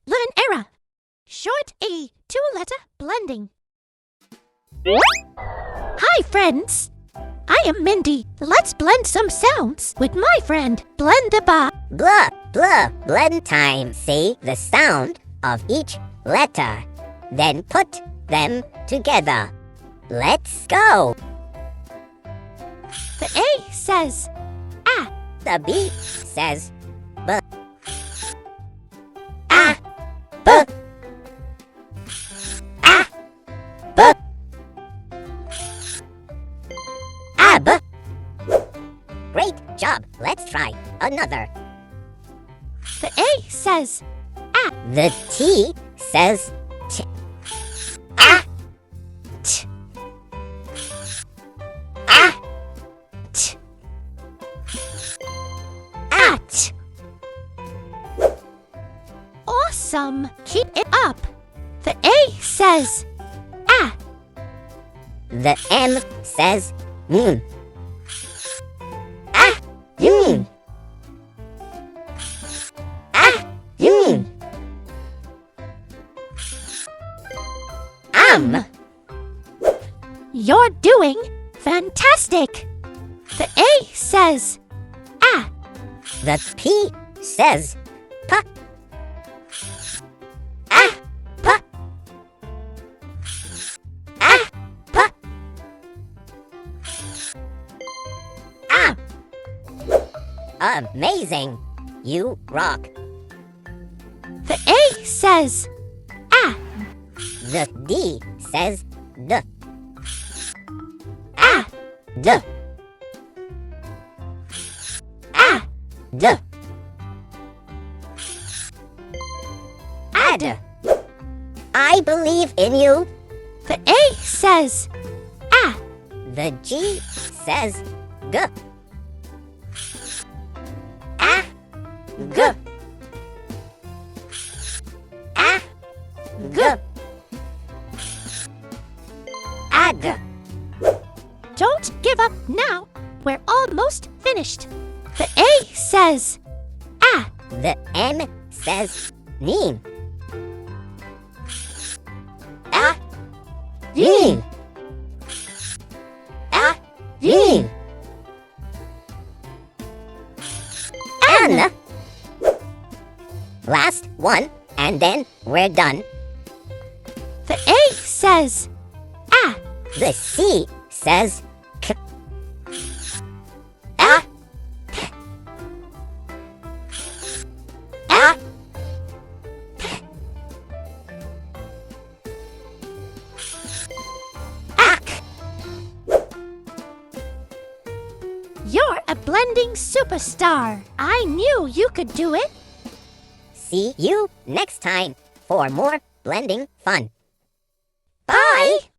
Learn error. Short A, two-letter blending. Hi, friends. I am Mindy. Let's blend some sounds with my friend, Blend-a-ba. Blah, blah, blend time. Say the sound of each letter, then put them together. Let's go. The A says ah. The B says B. Ah, B. Ah, B. Ah, B. Great job. Let's try another. The A says ah. The T says T. Ah, T. ah, T. At. Awesome. Keep it up. The A says ah. The M says mm. Ah, mm. Ah, mm. You're doing fantastic. The A says ah. The P says P. Ah, P. Ah, P. Ah. Amazing. You rock. The A says ah. The D says D. Ah. D. Ah, D. Add. I believe in you. The A says ah. The G says G. Ah, G. Ah, G. Ag. Don't give up now. We're almost finished. The A says ah. The M says neem. Ah, neem. Ah, neem. An. Last one, and then we're done. The A says ah. The C says K. Ah, K. Ah, K. Ak. You're a blending superstar. I knew you could do it. See you next time for more blending fun. Bye!